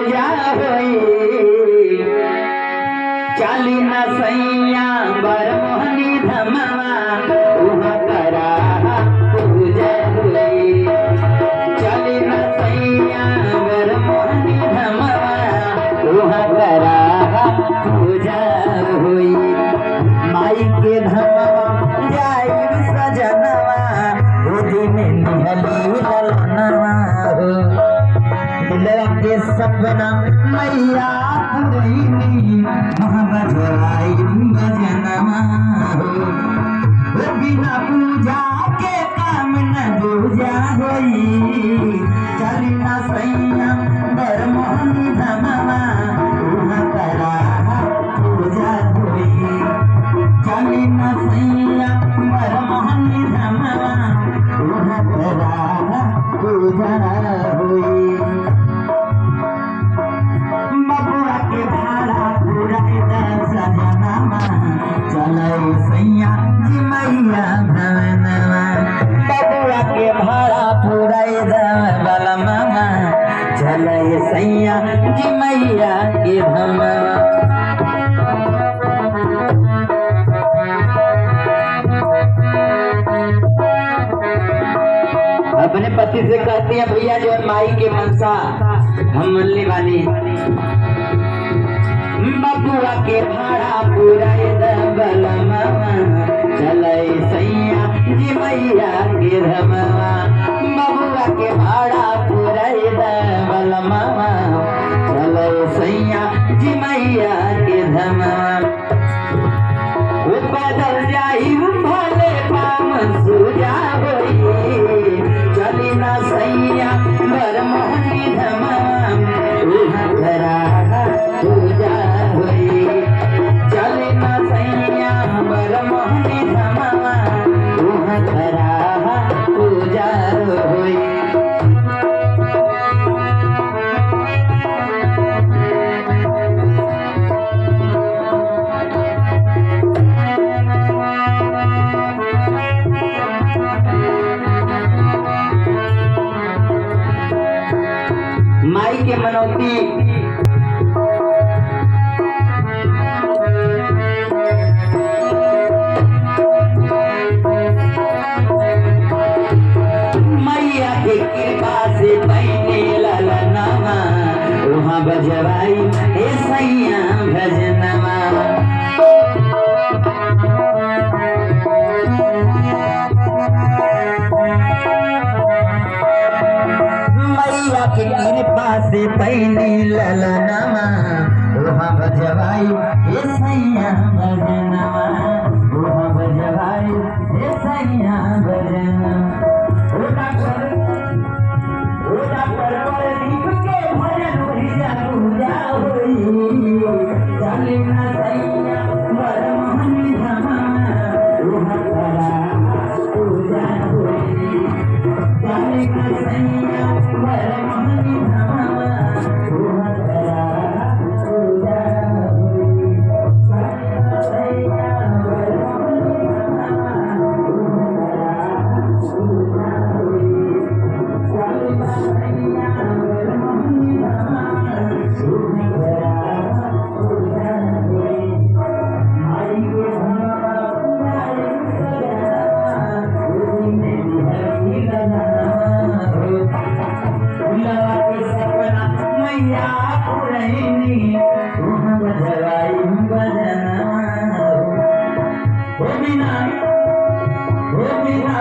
पूजा होई चाली न सैया बर मोहनी धमवा उहाँ करा पूजा होई चाली न सैया बर मोहनी धमवा उहाँ करा पूजा होई माई के धमवा जाई सजनवा गोदी में निहली ललनवा हो दिलवा के सपना मैया पुरैनी महाबजाई भजनवा हो बिना पूजा के काम न दूजा होई चली न सैया बर मोहनी धमवा उहाँ करा पूजा होई चली न सैया बर मोहनी धमवा उहाँ करा पूजा होई बबुआ के भाड़ा पूरा सजनवा चलै सैया जी मैया भवनवा बबुआ के भाड़ा पूरा बलमवा चलै सैया जी मैया के धमवा अपने पति से कहती है भैया जो माई के मनसा हम मनने वाली बबुआ के भाड़ा पूरा बलमवा चलै सैया जी मैया के धमवा बबुआ के भाड़ा पूरा बलमवा चलै सैया जी मैया के धमवा वो पैदल जाई भले पाम सूजा होई चली न सैया बर मोहनी धमवा उहाँ करा पूजा होई चली न सैया बर मोहनी धमवा उहाँ करा पूजा होई माई के मनौती मैया के कृपा से पैने ललनवा उहाँ बजवाई हे सैया भजनवा मैया के कृपा से पैनी ललनवा उहाँ बजवाई हे सैया भजनवा उहाँ बजवाई हे सैया भजनवा ओ डॉक्टर प्रदीप के भजन भैया पूजा होई चली न सैया बर मोहनी धमवा उहाँ करा पूजा होई चली न सैया बर मोहनी धमवा उहाँ करा पूजा होई चली न सैया बर मोहनी धमवा उहाँ करा पूजा होई चली न सैया बर मोहनी धमवा उहाँ करा पूजा होई माई के धमवा जाई सजनवा गोदी में निहली ललनवा हो दिलवा के सपना मैया पुरैनी उहाँ बजवाई भजनवा हो बिना